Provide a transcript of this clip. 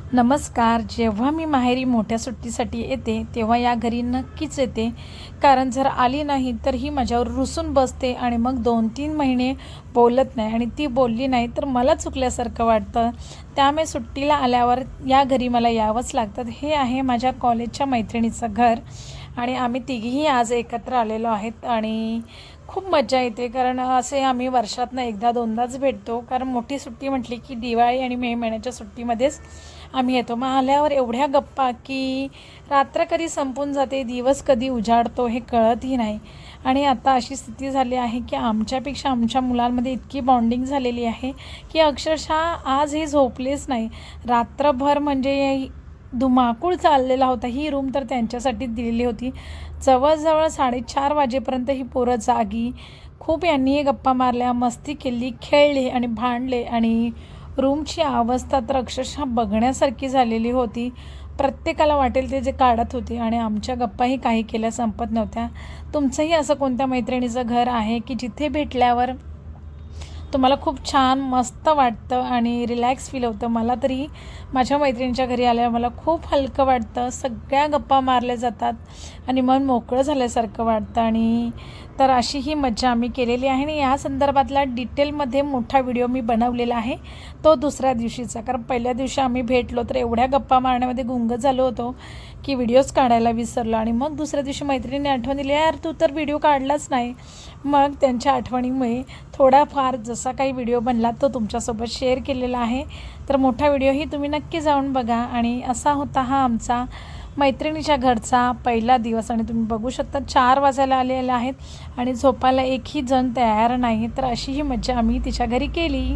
नमस्कार. जेव्हा मी माहेरी मोठ्या सुट्टीसाठी येते तेव्हा या घरी नक्कीच येते, कारण जर आली नाही तर ही माझ्यावर रुसून बसते आणि मग 2-3 महिने बोलत नाही आणि ती बोलली नाही तर मला चुकल्यासारखं वाटतं. त्यामुळे सुट्टीला आल्यावर या घरी मला यावंच लागतं. हे आहे माझ्या कॉलेजच्या मैत्रिणीचं घर आणि आम्ही तिघीही आज एकत्र आलेलो आहेत आणि खूप मजा येते, कारण असे आम्ही वर्षातनं एकदा दोनदाच भेटतो. कारण मोठी सुट्टी म्हटली की दिवाळी आणि मे महिन्याच्या सुट्टीमध्येच आम्ही येतो. मग आल्यावर एवढ्या गप्पा की रात्र कधी संपून जाते, दिवस कधी उजाडतो हे कळतही नाही. आणि आता अशी स्थिती झाली आहे की आमच्यापेक्षा आमच्या मुलांमध्ये इतकी बॉन्डिंग झालेली आहे की अक्षरशः आज हे झोपलेच नाही. रात्रभर म्हणजे धुमाकूळ चाललेला होता. ही रूम तर त्यांच्यासाठीच दिलेली होती. जवळजवळ 4:30 वाजेपर्यंत ही पोरं जागी. खूप यांनीही गप्पा मारल्या, मस्ती केली, खेळले आणि भांडले आणि रूमची अवस्था तर अक्षरशः बघण्यासारखी झालेली होती. प्रत्येकाला वाटेल ते जे काढत होते आणि आमच्या गप्पाही काही केल्या संपत नव्हत्या. तुमचंही असं कोणत्या मैत्रिणीचं घर आहे की जिथे भेटल्यावर तुम्हाला खूप छान मस्त वाटतं आणि रिलॅक्स फील होतं? मला तरी माझ्या मैत्रिणीच्या घरी आल्यावर मला खूप हलकं वाटतं. सगळ्या गप्पा मारल्या जातात आणि मन मोकळं झाल्यासारखं वाटतं. आणि तर अशी ही मज्जा आम्ही केलेली आहे आणि या संदर्भातला डिटेलमध्ये मोठा व्हिडिओ मी बनवलेला आहे, तो दुसऱ्या दिवशीचा. कारण पहिल्या दिवशी आम्ही भेटलो तर एवढ्या गप्पा मारण्यामध्ये गुंग झालो होतो की व्हिडिओज काढायला विसरलो. आणि मग दुसऱ्या दिवशी मैत्रिणीने आठवण दिली, यार तू तर व्हिडिओ काढलाच नाही. मग त्यांच्या आठवणीमुळे थोडाफार जसा काही व्हिडिओ बनला तो तुमच्यासोबत शेअर केलेला आहे. तर मोठा व्हिडिओही तुम्ही नक्की जाऊन बघा. आणि असा होता हा आमचा मैत्रिणीच्या घरचा पहिला दिवस. आणि तुम्ही बघू शकता 4 वाजायला आलेले आहेत आणि झोपायला एकही जण तयार नाही. तर अशी ही मज्जा आम्ही तिच्या घरी केली.